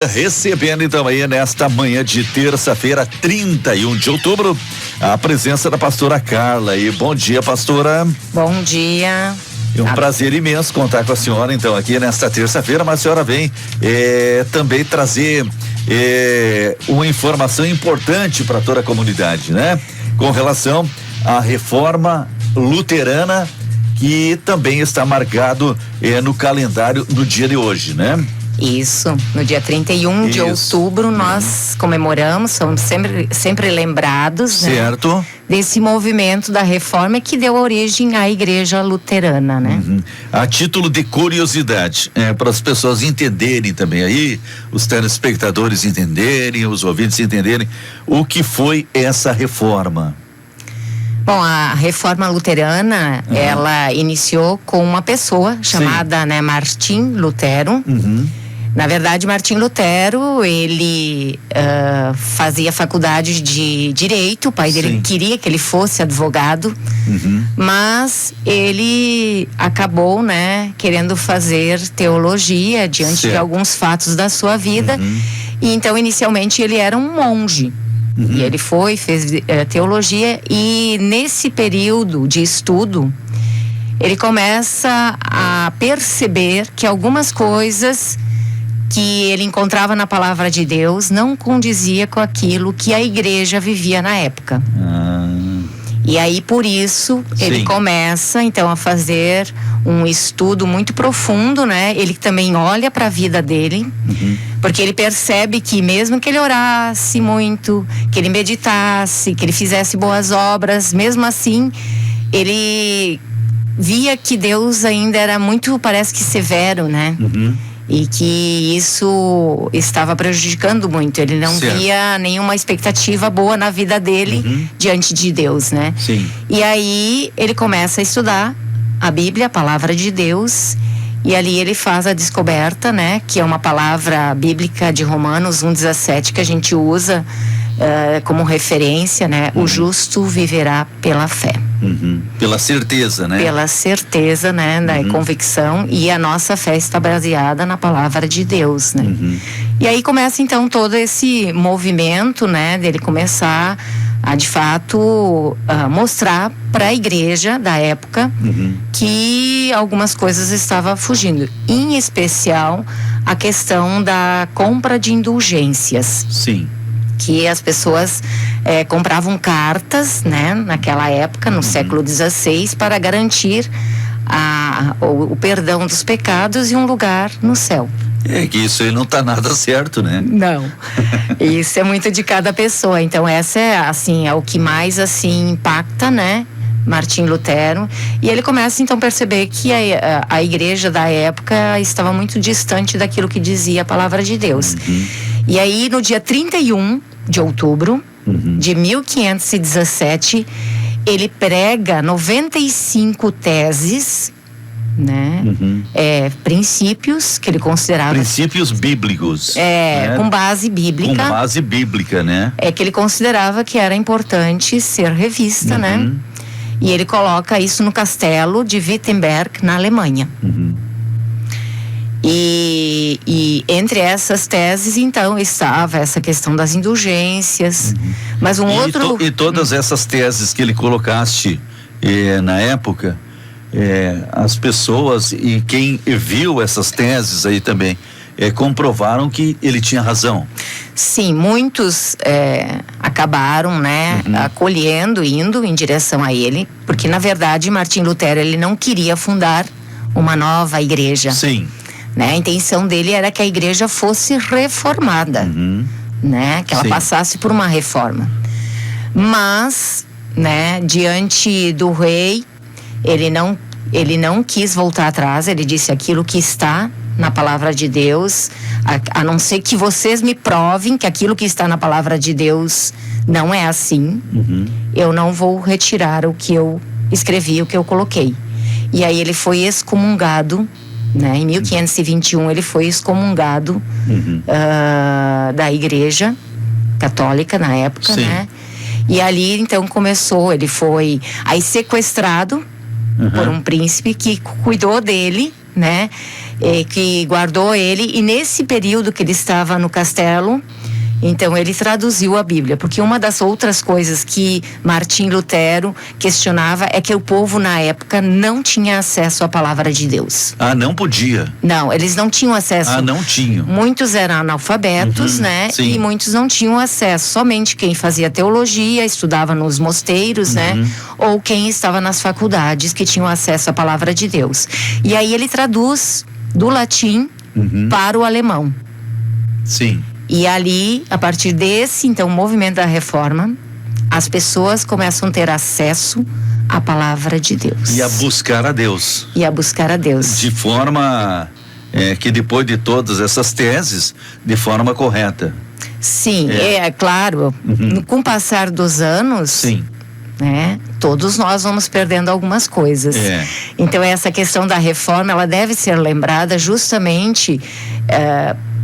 Recebendo então aí nesta manhã de terça-feira, 31 de outubro, a presença da pastora Carla. E bom dia, pastora. Bom dia. É um prazer imenso contar com a senhora então aqui nesta terça-feira, mas a senhora vem também trazer uma informação importante para toda a comunidade, né? Com relação à reforma luterana, que também está marcado no calendário no dia de hoje, né? Isso, no dia 31 de outubro nós comemoramos, somos sempre lembrados, certo, né, desse movimento da reforma que deu origem à Igreja Luterana, né? A título de curiosidade, para as pessoas entenderem também aí, os telespectadores entenderem, os ouvintes entenderem o que foi essa reforma. Bom, a reforma luterana, ela iniciou com uma pessoa chamada, né, Martim Lutero. Na verdade, Martim Lutero, ele fazia faculdade de Direito, o pai dele queria que ele fosse advogado, mas ele acabou, né, querendo fazer teologia diante de alguns fatos da sua vida, e então inicialmente ele era um monge. E ele fez teologia, e nesse período de estudo, ele começa a perceber que algumas coisas que ele encontrava na palavra de Deus não condizia com aquilo que a igreja vivia na época. E aí, por isso, ele começa, então, a fazer um estudo muito profundo, né? Ele também olha para a vida dele, porque ele percebe que mesmo que ele orasse muito, que ele meditasse, que ele fizesse boas obras, mesmo assim, ele via que Deus ainda era muito, parece que severo, né? E que isso estava prejudicando muito. Ele não via nenhuma expectativa boa na vida dele diante de Deus, né? E aí ele começa a estudar a Bíblia, a palavra de Deus, e ali ele faz a descoberta, né? Que é uma palavra bíblica de Romanos 1,17 que a gente usa como referência, né? O justo viverá pela fé. Pela certeza, né? Pela certeza, né? Da convicção, e a nossa fé está baseada na palavra de Deus, né? E aí começa então todo esse movimento, né? Dele começar a de fato mostrar para a igreja da época que algumas coisas estavam fugindo, em especial a questão da compra de indulgências. Que as pessoas compravam cartas, né, naquela época, no século XVI, para garantir o perdão dos pecados e um lugar no céu. Que isso aí não está nada certo, né? Não, isso é muito de cada pessoa. Então essa é o que mais impacta, né, Martim Lutero, e ele começa então a perceber que a igreja da época estava muito distante daquilo que dizia a palavra de Deus. E aí no dia 31 de outubro de 1517, ele prega 95 teses, né? Princípios que ele considerava... Princípios bíblicos. Né? Com base bíblica. Com base bíblica, né? Que ele considerava que era importante ser revista, né? E ele coloca isso no castelo de Wittenberg, na Alemanha. E entre essas teses, então, estava essa questão das indulgências. Mas e todas essas teses que ele colocaste na época, as pessoas e quem viu essas teses aí também comprovaram que ele tinha razão. Sim, muitos acabaram, né, acolhendo, indo em direção a ele, porque na verdade Martim Lutero, ele não queria fundar uma nova igreja. Né? A intenção dele era que a igreja fosse reformada, né? Que ela passasse por uma reforma. Mas, né, diante do rei, ele não quis voltar atrás. Ele disse: aquilo que está na palavra de Deus, a não ser que vocês me provem que aquilo que está na palavra de Deus não é assim, eu não vou retirar o que eu escrevi, o que eu coloquei. E aí ele foi excomungado, né? Em 1521 ele foi excomungado da igreja católica na época, né? E ali então começou, ele foi aí sequestrado por um príncipe que cuidou dele, né? que guardou ele, e nesse período que ele estava no castelo, então ele traduziu a Bíblia, porque uma das outras coisas que Martim Lutero questionava é que o povo na época não tinha acesso à palavra de Deus. Ah, não podia? Não, eles não tinham acesso. Ah, não tinham. Muitos eram analfabetos, né? Sim. E muitos não tinham acesso. Somente quem fazia teologia, estudava nos mosteiros, né? Ou quem estava nas faculdades que tinham acesso à palavra de Deus. E aí ele traduz do latim para o alemão. Sim. E ali, a partir desse, então, movimento da reforma, as pessoas começam a ter acesso à palavra de Deus. E a buscar a Deus. E a buscar a Deus. De forma que depois de todas essas teses, de forma correta. Sim, é claro, com o passar dos anos... Sim. Né? Todos nós vamos perdendo algumas coisas. Então essa questão da reforma, ela deve ser lembrada justamente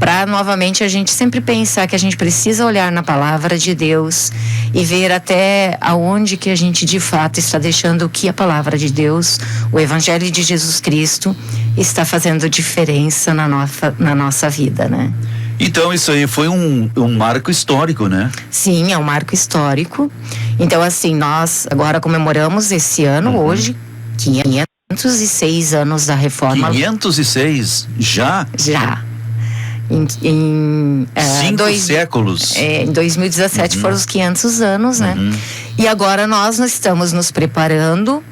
para novamente a gente sempre pensar que a gente precisa olhar na palavra de Deus e ver até aonde que a gente de fato está deixando que a palavra de Deus, o Evangelho de Jesus Cristo, está fazendo diferença na nossa vida, né? Então isso aí foi um marco histórico, né? Sim, é um marco histórico. Então assim, nós agora comemoramos esse ano, hoje, 506 anos da reforma. 506? Já? Já. Cinco séculos. Em 2017 foram os 500 anos, né? E agora nós estamos nos preparando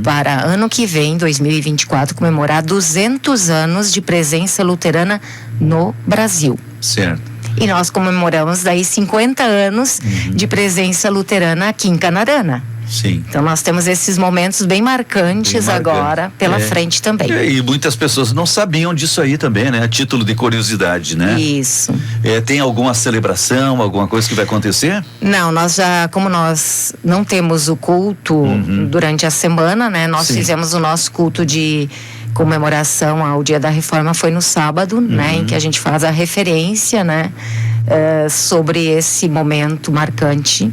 para ano que vem, 2024, comemorar 200 anos de presença luterana no Brasil. Certo. E nós comemoramos daí 50 anos de presença luterana aqui em Canarana. Sim. Então nós temos esses momentos bem marcantes agora pela frente também. E muitas pessoas não sabiam disso aí também, né? A título de curiosidade, né? Isso. Tem alguma celebração, alguma coisa que vai acontecer? Não, como nós não temos o culto durante a semana, né? Nós fizemos o nosso culto de comemoração ao Dia da Reforma, foi no sábado, né? Em que a gente faz a referência, né? Sobre esse momento marcante.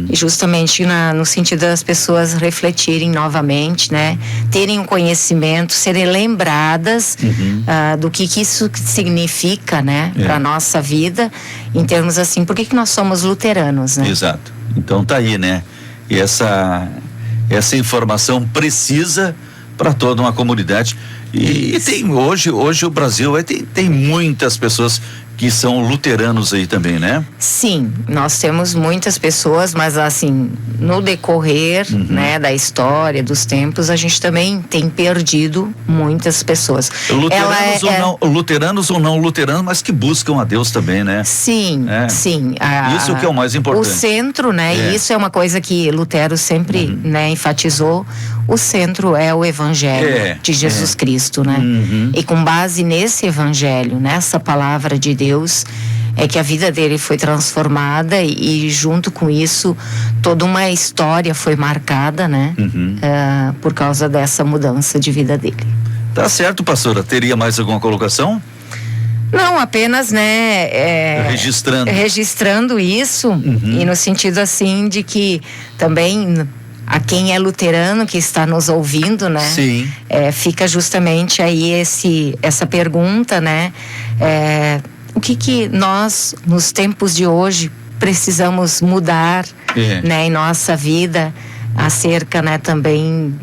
E justamente no sentido das pessoas refletirem novamente, né? Terem um conhecimento, serem lembradas do que isso significa, né? Para nossa vida, em termos assim, por que nós somos luteranos, né? Exato. Então tá aí, né? E essa informação precisa para toda uma comunidade. E tem hoje o Brasil tem muitas pessoas que são luteranos aí também, né? Sim, nós temos muitas pessoas, mas assim, no decorrer, né, da história, dos tempos, a gente também tem perdido muitas pessoas. Luteranos ou não luteranos, mas que buscam a Deus também, né? Sim, sim. Isso que é o mais importante. O centro, né? E isso é uma coisa que Lutero sempre, né, enfatizou. O centro é o Evangelho de Jesus Cristo, né? E com base nesse Evangelho, nessa palavra de Deus, é que a vida dele foi transformada e junto com isso toda uma história foi marcada, né? Por causa dessa mudança de vida dele. Tá certo, pastora. Teria mais alguma colocação? Não, apenas, né? Registrando isso e no sentido assim de que também a quem é luterano que está nos ouvindo, né? Sim. Fica justamente aí essa pergunta, né? O que nós, nos tempos de hoje, precisamos mudar, né? Em nossa vida, acerca, né? Também...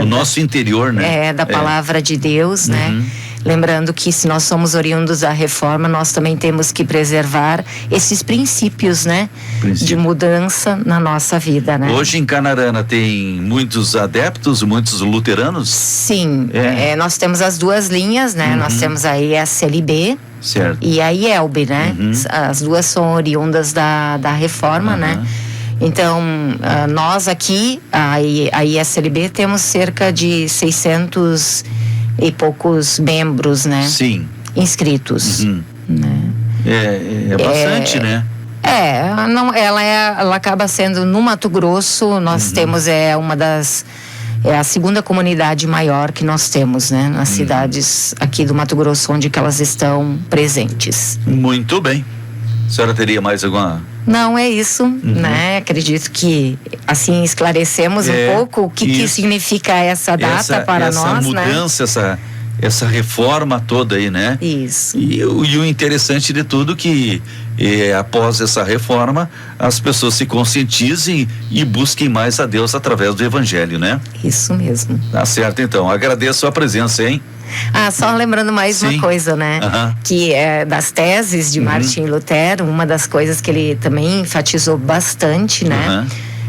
o nosso interior, né? Da palavra de Deus, né? Lembrando que se nós somos oriundos da reforma, nós também temos que preservar esses princípios, né? De mudança na nossa vida, né? Hoje em Canarana tem muitos adeptos, muitos luteranos? Sim, nós temos as duas linhas, né? Nós temos a ISLB e a IELB, né? As duas são oriundas da reforma, né? Então, nós aqui, a ISLB, temos cerca de 600 e poucos membros, né? Sim. Inscritos. Né? É bastante, né? Ela acaba sendo no Mato Grosso, nós temos a segunda comunidade maior que nós temos, né? Nas cidades aqui do Mato Grosso, onde que elas estão presentes. Muito bem. A senhora teria mais alguma... Não, é isso, né? Acredito que assim esclarecemos um pouco o que significa essa data para nós, né? Essa mudança, essa reforma toda aí, né? Isso. E o interessante de tudo que após essa reforma as pessoas se conscientizem e busquem mais a Deus através do evangelho, né? Isso mesmo. Tá certo, então. Agradeço a presença, hein? Só lembrando mais Sim. uma coisa, né? Que das teses de Martim Lutero, uma das coisas que ele também enfatizou bastante, né?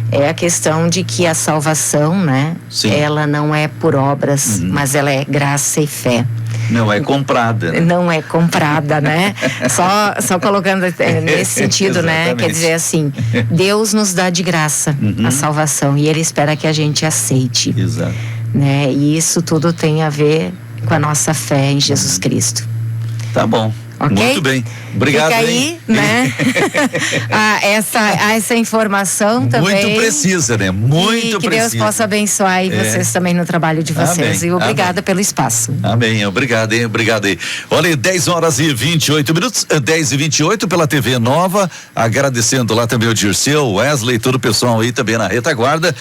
É a questão de que a salvação, né? Sim. Ela não é por obras, mas ela é graça e fé. Não é comprada, né? Não é comprada, né? Só colocando nesse sentido, né? Quer dizer assim, Deus nos dá de graça a salvação e Ele espera que a gente aceite. Exato. Né? E isso tudo tem a ver com a nossa fé em Jesus Cristo. Tá bom. Okay? Muito bem. Obrigado. Fica aí, hein? né? essa informação também. Muito precisa, né? Muito que precisa. Deus possa abençoar aí vocês também no trabalho de vocês. Amém. E obrigada pelo espaço. Amém. Obrigado, hein? Obrigado aí. Olha, 10h28, 10h28 pela TV Nova. Agradecendo lá também o Dirceu, Wesley, todo o pessoal aí também na retaguarda.